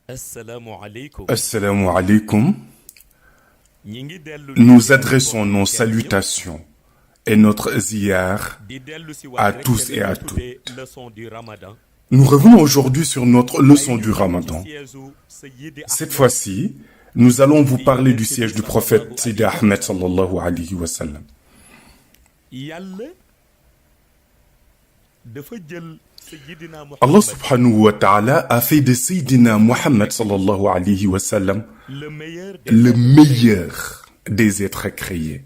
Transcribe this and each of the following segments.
Assalamu alaikum. Nous adressons nos salutations et notre ziyar à tous et à toutes. Nous revenons aujourd'hui sur notre leçon du Ramadan. Cette fois-ci, nous allons vous parler du siège du prophète Sidi Ahmed sallallahu alayhi wa sallam. Allah subhanahu wa ta'ala a fait de Sayyidina Muhammad sallallahu alayhi wa sallam le meilleur des êtres créés.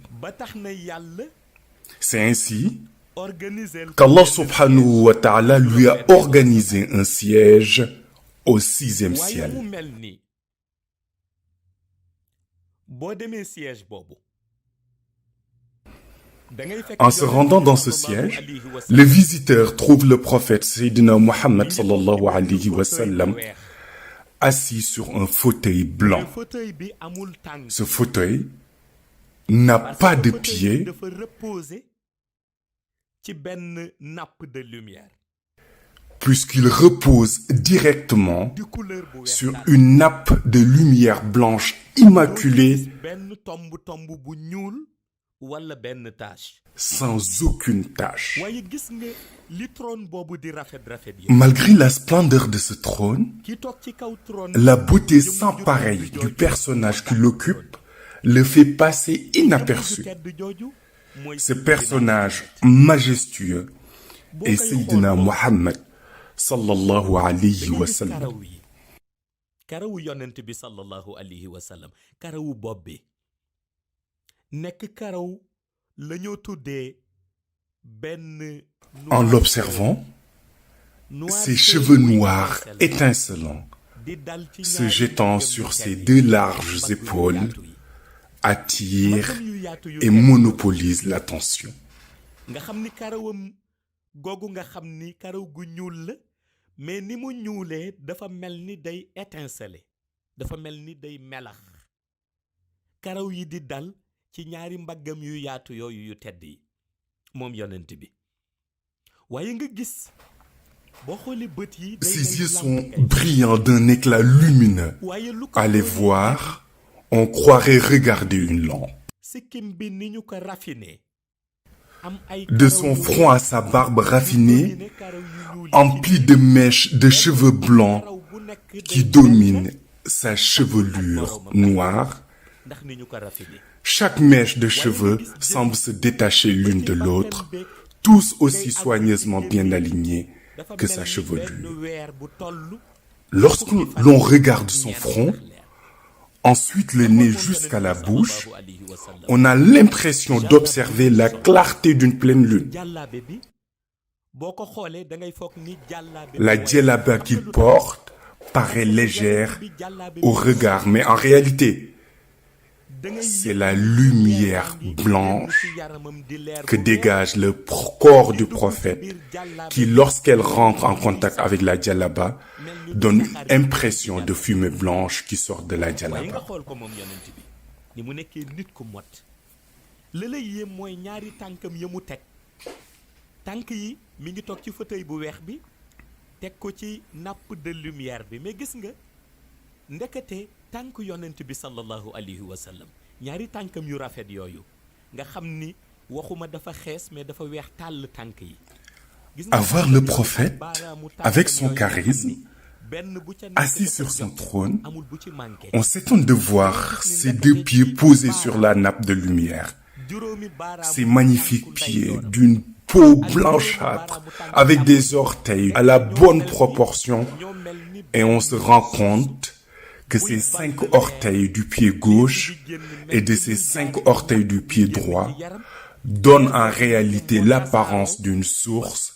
C'est ainsi qu'Allah subhanahu wa ta'ala lui a organisé un siège au 6e ciel. En se rendant dans ce siège, le visiteur trouve le prophète Sayyidina Muhammad sallallahu alayhi wa sallam assis sur un fauteuil blanc. Ce fauteuil n'a pas de pied puisqu'il repose directement sur une nappe de lumière blanche immaculée sans aucune tache. Malgré la splendeur de ce trône, la beauté sans pareille du personnage qui l'occupe le fait passer inaperçu. Ce personnage majestueux est Sayyidina Muhammad sallallahu alayhi wa sallam. En l'observant, ses cheveux noirs étincelants se jetant sur ses deux larges épaules attirent et monopolisent l'attention. ci ñaari mbaggam yu yaatu yooyu yu tedd yi moom yonent bi waaye nga gis boo xoolee bët yi ses yeux sont brillants d'un éclat lumineux. À les voir, on croirait regarder une lampe. sikkim bi ni ñu ko raffiné de son front à sa barbe raffinée, emplie de mèches de cheveux blancs qui dominent sa chevelure noire. Chaque mèche de cheveux semble se détacher l'une de l'autre, tous aussi soigneusement bien alignés que sa chevelure. Lorsque l'on regarde son front, ensuite le nez jusqu'à la bouche, on a l'impression d'observer la clarté d'une pleine lune. La djellaba qu'il porte paraît légère au regard, mais en réalité, c'est la lumière blanche que dégage le corps du prophète qui, lorsqu'elle rentre en contact avec la djellaba, donne une impression de fumée blanche qui sort de la djellaba. tànk yonent bi sallallahu alayhi wa sallam ñaari tànkam yu rafet yooyu nga xam ni waxuma dafa xees mais dafa weex tàll tànk yi. Avoir le prophète avec son charisme assis sur son trône, on s'étonne de voir ses deux pieds posés sur la nappe de lumière. Ces magnifiques pieds d'une peau blanchâtre avec des orteils à la bonne proportion, et on se rend compte que ces 5 orteils du pied gauche et de ces 5 orteils du pied droit donnent en réalité l'apparence d'une source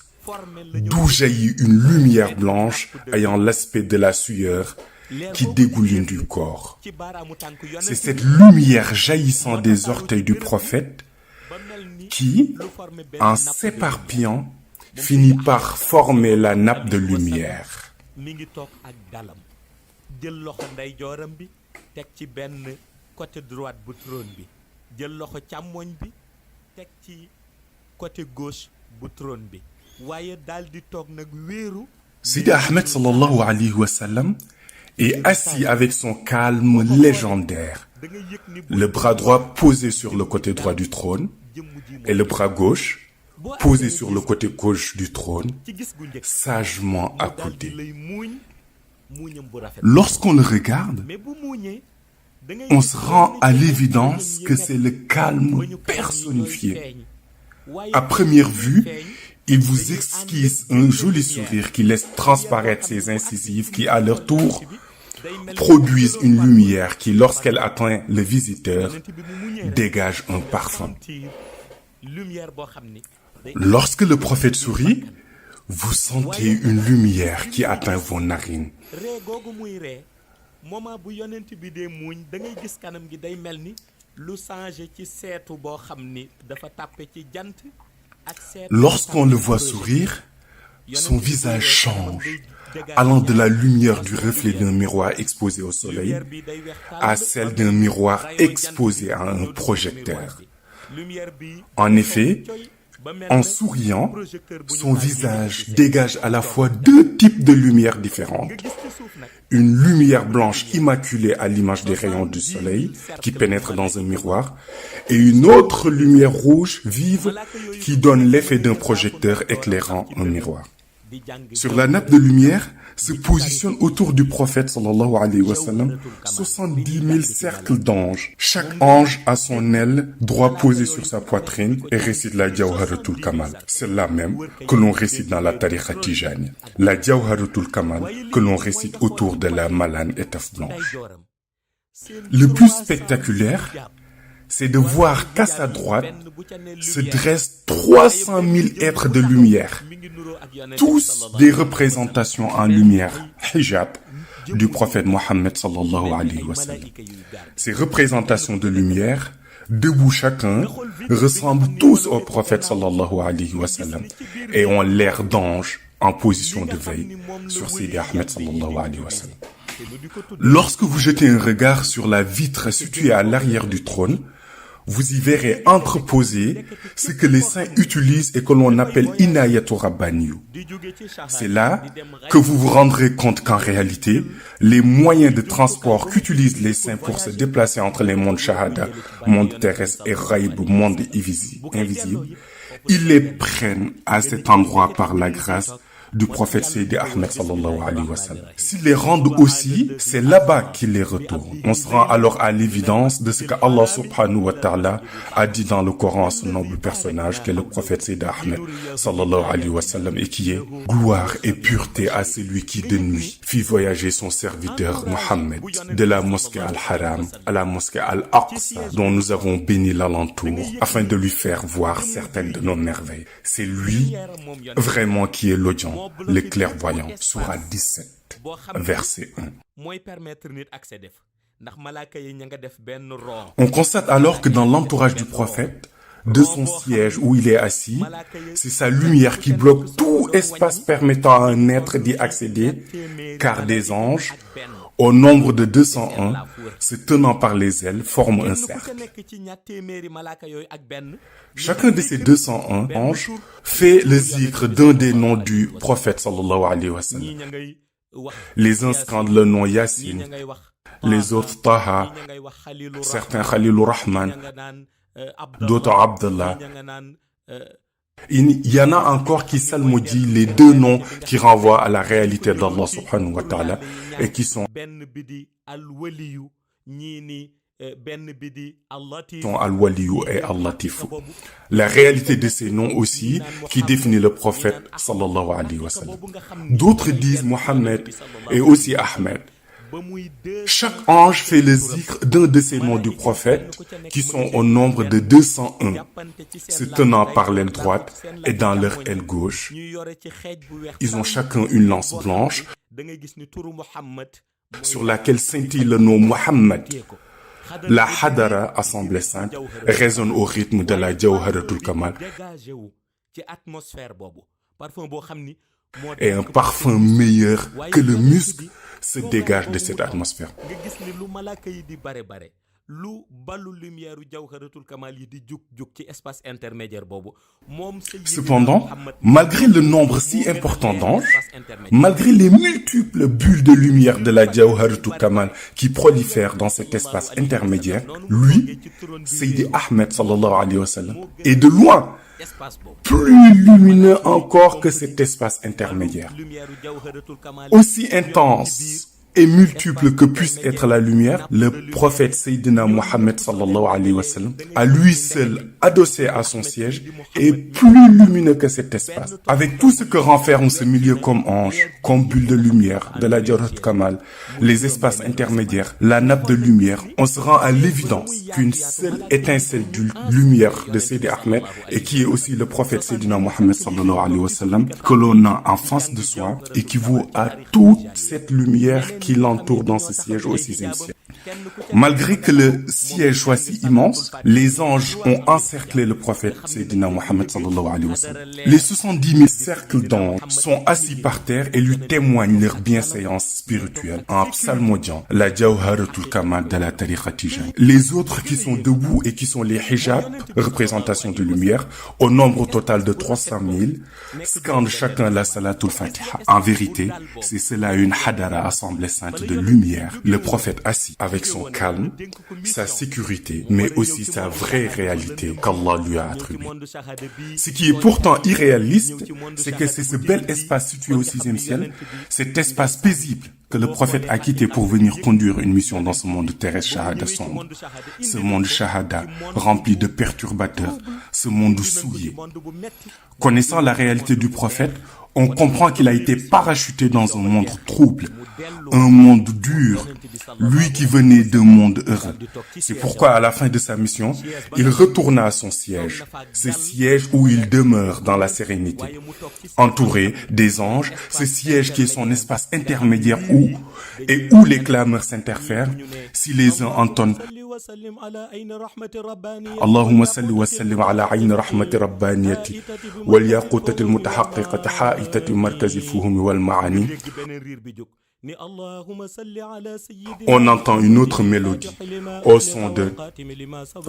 d'où jaillit une lumière blanche ayant l'aspect de la sueur qui dégouline du corps. C'est cette lumière jaillissant des orteils du prophète qui, en s'éparpillant, finit par former la nappe de lumière. jël loxo ndeyjooram bi teg ci benn côté droite bu trône bi jël loxo càmmoñ bi teg ci côté gauche bu trône bi waaye daal di toog nag wéeru Sidi Ahmed sallallahu alayhi wa sallam et assis avec son calme légendaire, le bras droit posé sur le côté droit du trône et le bras gauche posé sur le côté gauche du trône, sagement accoudé. Lorsqu'on le regarde, on se rend à l'évidence que c'est le calme personnifié. À première vue, il vous esquisse un joli sourire qui laisse transparaître ses incisives qui, à leur tour, produisent une lumière qui, lorsqu'elle atteint le visiteur, dégage un parfum. Lorsque le prophète sourit, vous sentez une lumière qui atteint vos narines. Lorsqu'on le voit sourire, son visage change, allant de la lumière du reflet d'un miroir exposé au soleil à celle d'un miroir exposé à un projecteur. En effet, en souriant, son visage dégage à la fois deux types de lumière différentes. Une lumière blanche immaculée à l'image des rayons du soleil qui pénètrent dans un miroir et une autre lumière rouge vive qui donne l'effet d'un projecteur éclairant un miroir. Sur la nappe de lumière se positionnent autour du prophète sallallahu alayhi wa sallam 70 000 cercles d'anges. Chaque ange a son aile droit posée sur sa poitrine et récite la Jawharatul Kamal. C'est la même que l'on récite dans la tariqa Tijani. La Jawharatul Kamal que l'on récite autour de la malane étoffe blanche. Le plus spectaculaire, c'est de voir qu'à sa droite se dressent 300 000 êtres de lumière, tous des représentations en lumière, hijab, du prophète Mohammed sallallahu alayhi wa sallam. Ces représentations de lumière, debout chacun, ressemblent tous au prophète sallallahu alayhi wa sallam et ont l'air d'anges en position de veille sur Sidi Ahmed sallallahu alayhi wa sallam. Lorsque vous jetez un regard sur la vitre située à l'arrière du trône, vous y verrez entreposé ce que les saints utilisent et que l'on appelle Inayatu Rabbaniyu. C'est là que vous vous rendrez compte qu'en réalité, les moyens de transport qu'utilisent les saints pour se déplacer entre les mondes Shahada, monde terrestre et Ghaib, monde invisible, ils les prennent à cet endroit par la grâce du prophète Sidi Ahmed sallallahu alayhi wa sallam. S'ils les rendent aussi, c'est là-bas qu'ils les retournent. On se rend alors à l'évidence de ce que Allah subhanahu wa ta'ala a dit dans le Coran à son noble personnage qu'est le prophète Sidi Ahmed sallallahu alayhi wa sallam et qui est gloire et pureté à celui qui de nuit fit voyager son serviteur Mohammed de la mosquée Al-Haram à la mosquée Al-Aqsa dont nous avons béni l'alentour afin de lui faire voir certaines de nos merveilles. C'est lui vraiment qui est l'audient, le clairvoyant, Sourate 17, verset 1. On constate alors que dans l'entourage du prophète, de son siège où il est assis, c'est sa lumière qui bloque tout espace permettant à un être d'y accéder, car des anges, au nombre de 201, se tenant par les ailes, forment un cercle. Chacun de ces 201 anges fait le zikr d'un des noms du prophète sallallahu alayhi wa sallam. Les uns scandent le nom Yasin, les autres Taha, certains Khalilur Rahman, d'autres Abdallah. Il y en a encore qui salmodient les deux noms qui renvoient à la réalité d'Allah subhanahu wa ta'ala et qui sont Al-Waliyu et Al-Latifu. La réalité de ces noms aussi qui définit le prophète sallallahu alayhi wa sallam. D'autres disent Mohammed et aussi Ahmed. Chaque ange fait le zikr d'un de ces noms du prophète qui sont au nombre de 201, se tenant par l'aile droite et dans leur aile gauche. Ils ont chacun une lance blanche sur laquelle scintille le nom Muhammad. La Hadara, Assemblée Sainte, résonne au rythme de la Jawharatul Kamal. Et un parfum meilleur que le musc se dégage de cette atmosphère. lu balu lumière u jawharatul kamal yi di jug ci espace intermédiaire boobu moom. Cependant, malgré le nombre si important d'anges, malgré les multiples bulles de lumière de la jawharatul kamal qui prolifèrent dans cet espace intermédiaire, lui, Seydi Ahmed sallallahu alayhi wa sallam, est de loin plus lumineux encore que cet espace intermédiaire. Aussi intense et multiple que puisse être la lumière, le prophète Sayyidina Mohammed sallallahu alayhi wa sallam, à lui seul, adossé à son siège, est plus lumineux que cet espace. Avec tout ce que renferme ce milieu comme ange, comme bulle de lumière de la Jawharatul Kamal, les espaces intermédiaires, la nappe de lumière, on se rend à l'évidence qu'une seule étincelle de lumière de Seydi Ahmed, et qui est aussi le prophète Sayyidina Mohammed sallallahu alayhi wa sallam, que l'on a en face de soi, équivaut à toute cette lumière qui l'entoure dans ce siège au 6e siècle. Malgré que le siège soit si immense, les anges ont encerclé le prophète Sayyidina Mohammed sallallahu alayhi wa sallam. Les 70 000 cercles d'anges sont assis par terre et lui témoignent leur bienséance spirituelle en psalmodiant la Jawharatul Kamal de la tariqa Tijani. Les autres qui sont debout et qui sont les hijabs, représentation de lumière, au nombre total de 300 000, scandent chacun la Salatul Fatiha. En vérité, c'est cela une hadara, assemblée sainte de lumière, le prophète assis avec son calme, sa sécurité, mais aussi sa vraie réalité qu'Allah lui a attribuée. Ce qui est pourtant irréaliste, c'est que c'est ce bel espace situé au 6e ciel, cet espace paisible que le prophète a quitté pour venir conduire une mission dans ce monde terrestre shahada sombre, ce monde shahada rempli de perturbateurs, ce monde souillé. Connaissant la réalité du prophète, on comprend qu'il a été parachuté dans un monde trouble, un monde dur, lui qui venait d'un monde heureux. C'est pourquoi à la fin de sa mission, il retourna à son siège, ce siège où il demeure dans la sérénité. Entouré des anges, ce siège qui est son espace intermédiaire où les clameurs s'interfèrent, si les uns entonnent Allahumma salli wa sallim ala ayni rahmati rabbaniyati wal yaqutati al mutahaqqiqati ha'itati markazi fuhumi wal ma'ani. On entend une autre mélodie au son de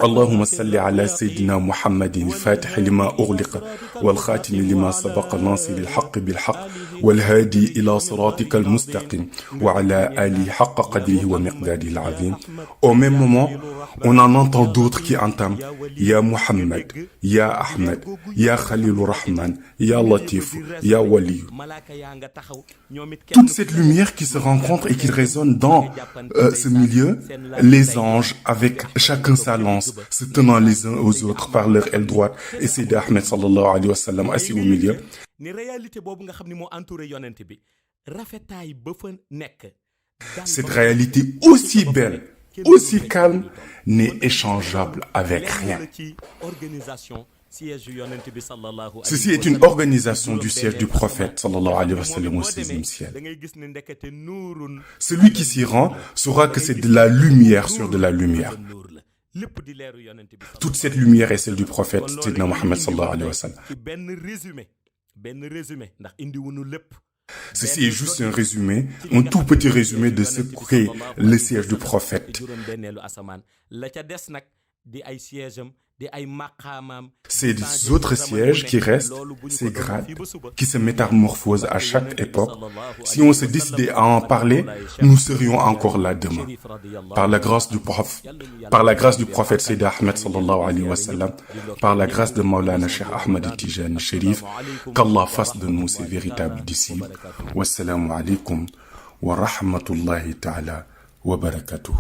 Allahumma salli ala Sayyidina Muhammadin fatih lima ughliqa wal khatim lima sabaqa nasir al haqq bil haqq wal hadi ila siratika al mustaqim wa ala ali haqqa qadrihi wa miqdarihi al azim. Au même moment, on en entend d'autres qui entament Ya Muhammad, Ya Ahmed, Ya Khalilur Rahman, Ya Latif, Ya Wali. Toute cette lumière qui se rencontre et qui résonne dans ce milieu, les anges avec chacun sa lance, se tenant les uns aux autres par leur aile droite, et Seydi Ahmed sallallahu alayhi wa sallam assis au milieu. Cette réalité aussi belle, aussi calme, n'est échangeable avec rien. Ceci est une organisation du siège du prophète sallallahu alayhi wa sallam au 6e ciel. Celui qui s'y rend saura que c'est de la lumière sur de la lumière. Toute cette lumière est celle du prophète Sayyidina Mohammed sallallahu alayhi wa sallam. Ceci est juste un résumé, un tout petit résumé de ce qu'est le siège du prophète. Ces autres sièges qui restent, ces grades, qui se métamorphosent à chaque époque, si on se décidait à en parler, nous serions encore là demain. Par la grâce du prophète Seydi Ahmed sallallahu alayhi wa sallam, par la grâce de Maulana Cheikh Ahmed Tijani Chérif, qu'Allah fasse de nous ses véritables disciples. Wassalamu alaikum wa rahmatullahi ta'ala wa barakatuh.